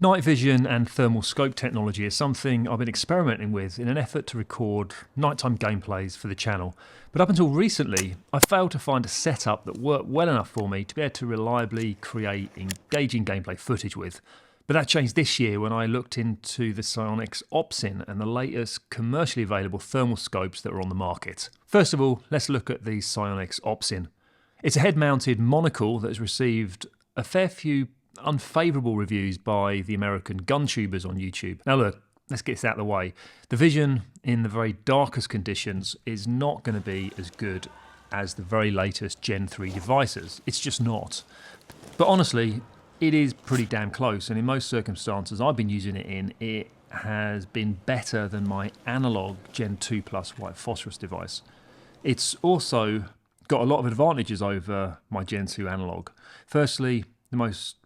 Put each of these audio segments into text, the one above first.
Night vision and thermal scope technology is something I've been experimenting with in an effort to record nighttime gameplays for the channel. But up until recently, I failed to find a setup that worked well enough for me to be able to reliably create engaging gameplay footage with. But that changed this year when I looked into the Sionyx Opsin and the latest commercially available thermal scopes that are on the market. First of all, let's look at the Sionyx Opsin. It's a head-mounted monocle that has received a fair few unfavourable reviews by the American gun tubers on YouTube. Now look, let's get this out of the way. The vision in the very darkest conditions is not going to be as good as the very latest Gen 3 devices. It's just not. But honestly, it is pretty damn close, and in most circumstances I've been using it in, it has been better than my analog Gen 2 Plus white phosphorus device. It's also got a lot of advantages over my Gen 2 analog. Firstly, most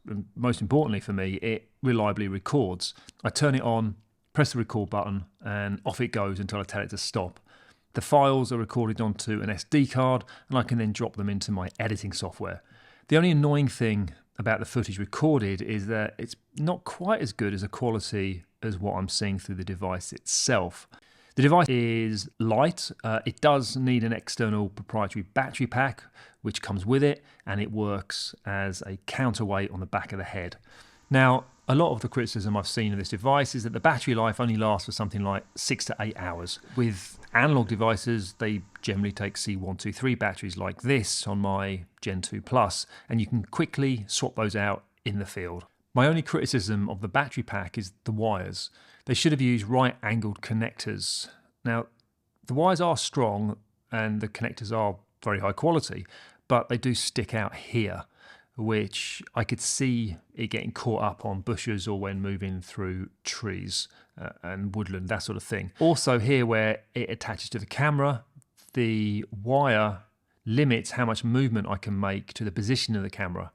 importantly for me, it reliably records. I turn it on, press the record button, and off it goes until I tell it to stop. The files are recorded onto an SD card, and I can then drop them into my editing software. The only annoying thing about the footage recorded is that it's not quite as good as a quality as what I'm seeing through the device itself. The device is light. It does need an external proprietary battery pack which comes with it, and it works as a counterweight on the back of the head. Now, a lot of the criticism I've seen of this device is that the battery life only lasts for something like 6 to 8 hours. With analog devices, they generally take C123 batteries like this on my Gen 2 Plus, and you can quickly swap those out in the field. My only criticism of the battery pack is the wires. They should have used right-angled connectors. Now, the wires are strong and the connectors are very high quality, but they do stick out here, which I could see it getting caught up on bushes or when moving through trees and woodland, that sort of thing. Also here where it attaches to the camera, the wire limits how much movement I can make to the position of the camera.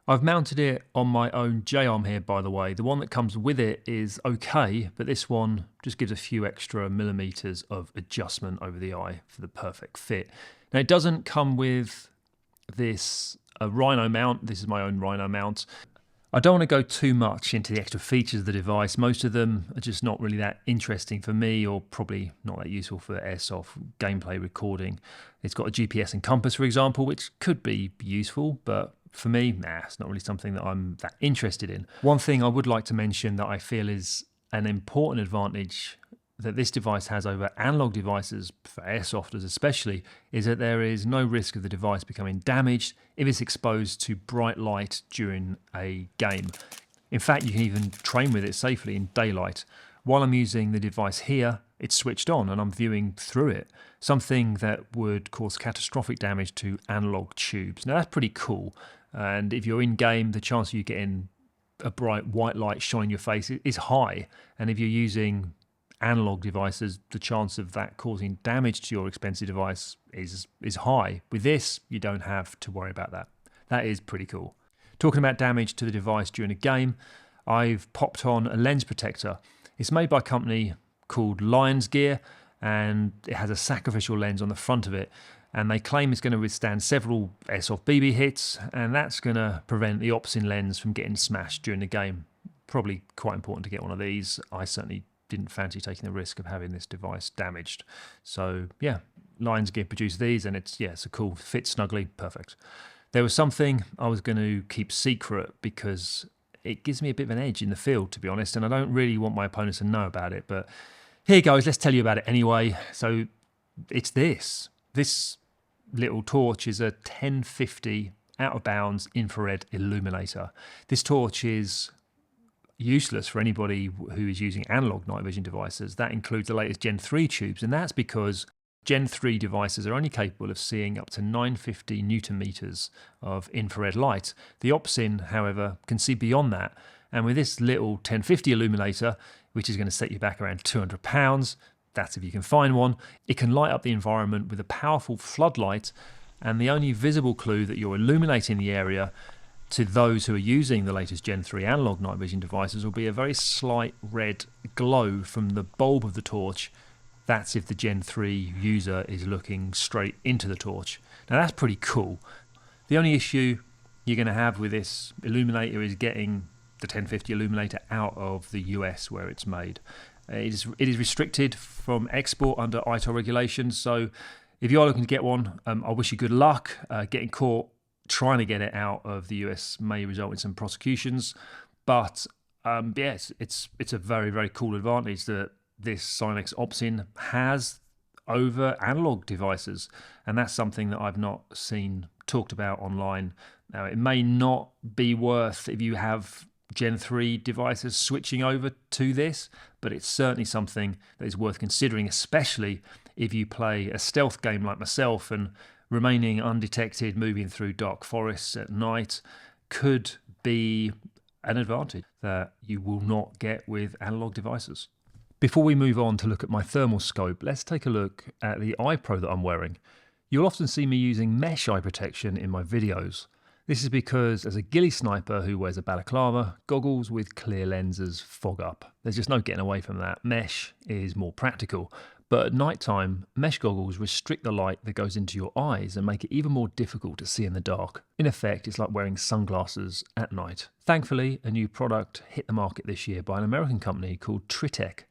I've mounted it on my own J-arm here, by the way. The one that comes with it is okay, but this one just gives a few extra millimeters of adjustment over the eye for the perfect fit. Now, it doesn't come with this Rhino mount. This is my own Rhino mount. I don't want to go too much into the extra features of the device. Most of them are just not really that interesting for me, or probably not that useful for airsoft gameplay recording. It's got a GPS and compass, for example, which could be useful, but for me, it's not really something that I'm that interested in. One thing I would like to mention that I feel is an important advantage that this device has over analog devices, for airsofters especially, is that there is no risk of the device becoming damaged if it's exposed to bright light during a game. In fact, you can even train with it safely in daylight. While I'm using the device here, it's switched on and I'm viewing through it, something that would cause catastrophic damage to analog tubes. Now that's pretty cool, and if you're in game, the chance of you getting a bright white light shining your face is high, and if you're using analog devices, the chance of that causing damage to your expensive device is high. With this, you don't have to worry about that. That is pretty cool. Talking about damage to the device during a game, I've popped on a lens protector. It's made by a company called Lions Gear, and it has a sacrificial lens on the front of it, and they claim it's going to withstand several airsoft BB hits, and that's going to prevent the Opsin lens from getting smashed during the game. Probably quite important to get one of these. I certainly didn't fancy taking the risk of having this device damaged. So yeah, Lions Gear produced these, and it's a cool, fit snugly, perfect. There was something I was going to keep secret because it gives me a bit of an edge in the field, to be honest, and I don't really want my opponents to know about it, but here goes, let's tell you about it anyway. So it's this little torch is a 1050 out of bounds infrared illuminator. This torch is useless for anybody who is using analog night vision devices. That includes the latest Gen 3 tubes, and that's because Gen 3 devices are only capable of seeing up to 950 Newton meters of infrared light. The Opsin, however, can see beyond that, and with this little 1050 illuminator, which is going to set you back around 200 pounds, that's if you can find one, it can light up the environment with a powerful floodlight, and the only visible clue that you're illuminating the area to those who are using the latest Gen 3 analog night vision devices will be a very slight red glow from the bulb of the torch. That's if the Gen 3 user is looking straight into the torch. Now that's pretty cool. The only issue you're going to have with this illuminator is getting the 1050 illuminator out of the US where it's made. It is restricted from export under ITAR regulations, so if you are looking to get one, I wish you good luck. Getting caught trying to get it out of the US may result in some prosecutions, but yes, it's a very, very cool advantage that this Sionyx Opsin has over analog devices, and that's something that I've not seen talked about online. Now, it may not be worth, if you have Gen 3 devices, switching over to this, but it's certainly something that is worth considering, especially if you play a stealth game like myself, and remaining undetected moving through dark forests at night could be an advantage that you will not get with analog devices. Before we move on to look at my thermal scope, let's take a look at the eye pro that I'm wearing. You'll often see me using mesh eye protection in my videos. This is because as a ghillie sniper who wears a balaclava, goggles with clear lenses fog up. There's just no getting away from that. Mesh is more practical. But at night time, mesh goggles restrict the light that goes into your eyes and make it even more difficult to see in the dark. In effect, it's like wearing sunglasses at night. Thankfully, a new product hit the market this year by an American company called Trittech.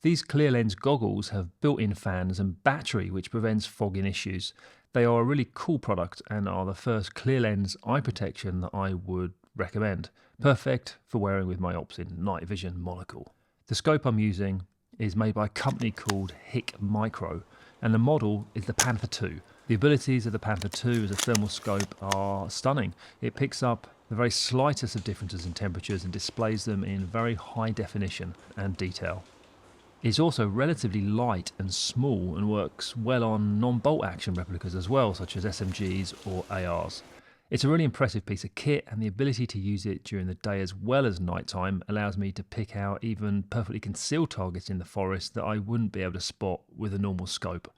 These clear lens goggles have built-in fans and battery which prevents fogging issues. They are a really cool product and are the first clear lens eye protection that I would recommend. Perfect for wearing with my Opsin night vision monocle. The scope I'm using is made by a company called Hikmicro, and the model is the Panther 2. The abilities of the Panther 2 as a thermal scope are stunning. It picks up the very slightest of differences in temperatures and displays them in very high definition and detail. It's also relatively light and small and works well on non-bolt action replicas as well, such as SMGs or ARs. It's a really impressive piece of kit, and the ability to use it during the day as well as nighttime allows me to pick out even perfectly concealed targets in the forest that I wouldn't be able to spot with a normal scope.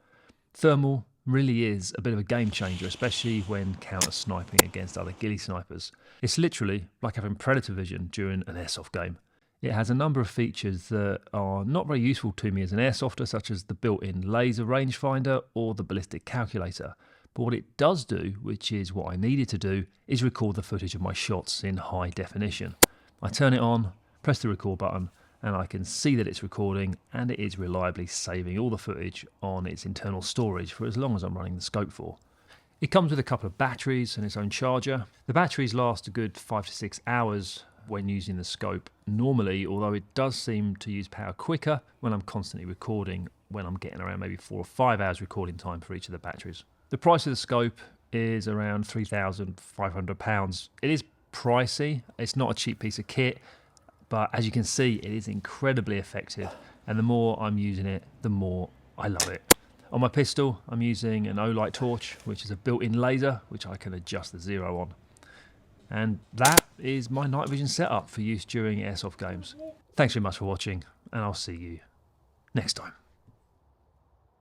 Thermal really is a bit of a game changer, especially when counter-sniping against other ghillie snipers. It's literally like having predator vision during an airsoft game. It has a number of features that are not very useful to me as an airsofter, such as the built-in laser rangefinder or the ballistic calculator. But what it does do, which is what I needed to do, is record the footage of my shots in high definition. I turn it on, press the record button, and I can see that it's recording, and it is reliably saving all the footage on its internal storage for as long as I'm running the scope for. It comes with a couple of batteries and its own charger. The batteries last a good 5 to 6 hours when using the scope normally, although it does seem to use power quicker when I'm constantly recording, when I'm getting around maybe 4 or 5 hours recording time for each of the batteries. The price of the scope is around £3,500. It is pricey, it's not a cheap piece of kit, but as you can see, it is incredibly effective, and the more I'm using it, the more I love it. On my pistol, I'm using an Olight torch, which is a built-in laser, which I can adjust the zero on. And that is my night vision setup for use during airsoft games. Thanks very much for watching, and I'll see you next time.